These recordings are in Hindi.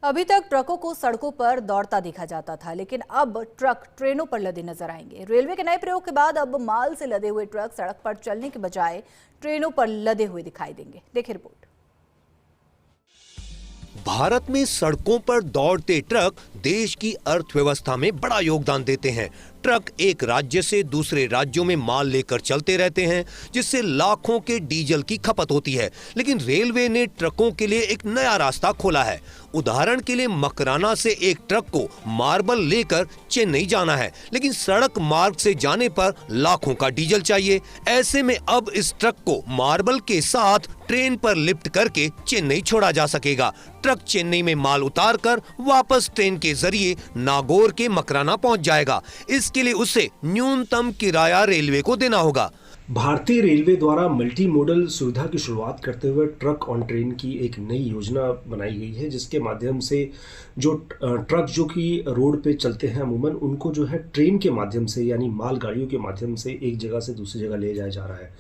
अभी तक ट्रकों को सड़कों पर दौड़ता देखा जाता था, लेकिन अब ट्रक ट्रेनों पर लदे नजर आएंगे। रेलवे के नए प्रयोग के बाद अब माल से लदे हुए ट्रक सड़क पर चलने के बजाय ट्रेनों पर लदे हुए दिखाई देंगे। देखिए रिपोर्ट। भारत में सड़कों पर दौड़ते ट्रक देश की अर्थव्यवस्था में बड़ा योगदान देते हैं। ट्रक एक राज्य से दूसरे राज्यों में माल लेकर चलते रहते हैं, जिससे लाखों के डीजल की खपत होती है। लेकिन रेलवे ने ट्रकों के लिए एक नया रास्ता खोला है। उदाहरण के लिए मकराना से एक ट्रक को मार्बल लेकर चेन्नई जाना है, लेकिन सड़क मार्ग से जाने पर लाखों का डीजल चाहिए। ऐसे में अब इस ट्रक को मार्बल के साथ ट्रेन पर लिफ्ट करके चेन्नई छोड़ा जा सकेगा। ट्रक चेन्नई में माल उतारकर वापस ट्रेन के जरिए नागौर के मकराना पहुंच जाएगा। इसके लिए उसे न्यूनतम किराया रेलवे को देना होगा। भारतीय रेलवे द्वारा मल्टी मोडल सुविधा की शुरुआत करते हुए ट्रक ऑन ट्रेन की एक नई योजना बनाई गई है, जिसके माध्यम से जो ट्रक जो कि रोड पे चलते हैं अमूमन उनको जो है ट्रेन के माध्यम से यानी मालगाड़ियों के माध्यम से एक जगह से दूसरी जगह ले जाया जा रहा है।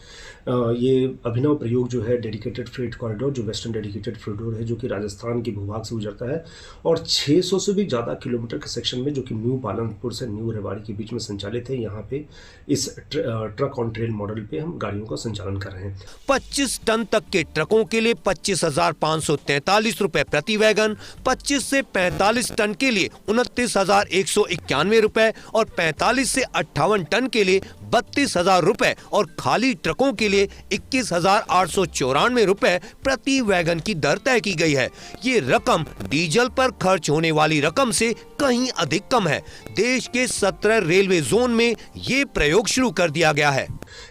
ये अभिनव प्रयोग जो है डेडिकेटेड फ्रेट कॉरिडोर, जो वेस्टर्न डेडिकेटेड फ्रेट कॉरिडोर है, जो कि राजस्थान के भूभाग से गुजरता है और 600 से भी ज़्यादा किलोमीटर के सेक्शन में, जो कि न्यू पालनपुर से न्यू रेवाड़ी के बीच में संचालित है। यहाँ पे इस ट्रक ऑन ट्रेन मॉडल पे हम गाड़ियों का संचालन कर रहे हैं। 25 टन तक के ट्रकों के लिए 25,543 रुपए प्रति वैगन, 25 से 45 टन के लिए 29,191 रुपए और 45 से 58 टन के लिए 32,000 रुपए और खाली ट्रकों के लिए 21,894 रुपए प्रति वैगन की दर तय की गई है। ये रकम डीजल पर खर्च होने वाली रकम से कहीं अधिक कम है। देश के 17 रेलवे जोन में ये प्रयोग शुरू कर दिया गया है।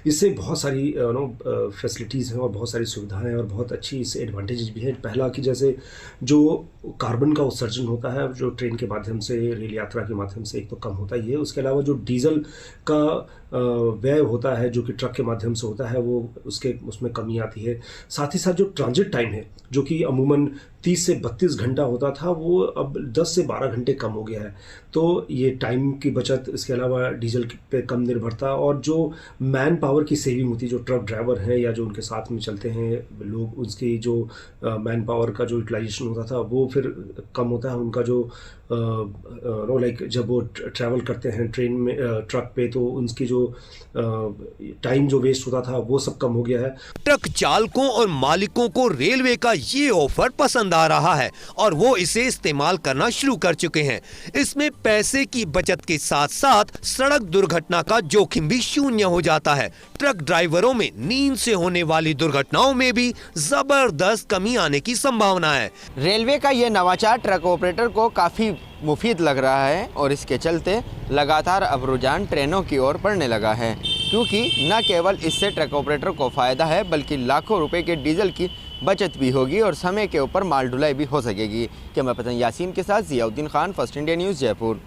इससे बहुत सारी फैसिलिटीज़ हैं और बहुत सारी सुविधाएं हैं और बहुत अच्छी इससे एडवांटेजेस भी हैं। पहला कि जैसे जो कार्बन का उत्सर्जन होता है जो ट्रेन के माध्यम से, रेल यात्रा के माध्यम से, एक तो कम होता ही है। उसके अलावा जो डीजल का व्यय होता है जो कि ट्रक के माध्यम से होता है, वो उसमें कमी आती है। साथ ही साथ जो ट्रांजिट टाइम है जो कि अमूमन 30 से 32 घंटा होता था, वो अब 10 से 12 घंटे कम हो गया है। तो ये टाइम की बचत, इसके अलावा डीजल पे कम निर्भरता और जो मैन पावर की सेविंग होती है, जो ट्रक ड्राइवर हैं या जो उनके साथ में चलते हैं लोग, उसकी जो मैन पावर का जो यूटिलाइजेशन होता था वो फिर कम होता है। उनका जो जब वो ट्रैवल करते हैं ट्रेन में, ट्रक पे, तो उनकी जो टाइम जो वेस्ट होता था वो सब कम हो गया है। ट्रक चालकों और मालिकों को रेलवे का ये ऑफर पसंद आ रहा है और वो इसे इस्तेमाल करना शुरू कर चुके हैं। इसमें पैसे की बचत के साथ साथ सड़क दुर्घटना का जोखिम भी शून्य हो जाता है। ट्रक ड्राइवरों में नींद से होने वाली दुर्घटनाओं में भी जबरदस्त कमी आने की संभावना है। रेलवे का ये नवाचार ट्रक ऑपरेटर को काफी मुफीद लग रहा है और इसके चलते लगातार अब रुझान ट्रेनों की ओर बढ़ने लगा है, क्योंकि न केवल इससे ट्रक ऑपरेटर को फायदा है बल्कि लाखों रुपए के डीजल की बचत भी होगी और समय के ऊपर माल ढुलाई भी हो सकेगी। कैमरा पर्सन यासीन के साथ Ziauddin Khan, first India news, Jaipur.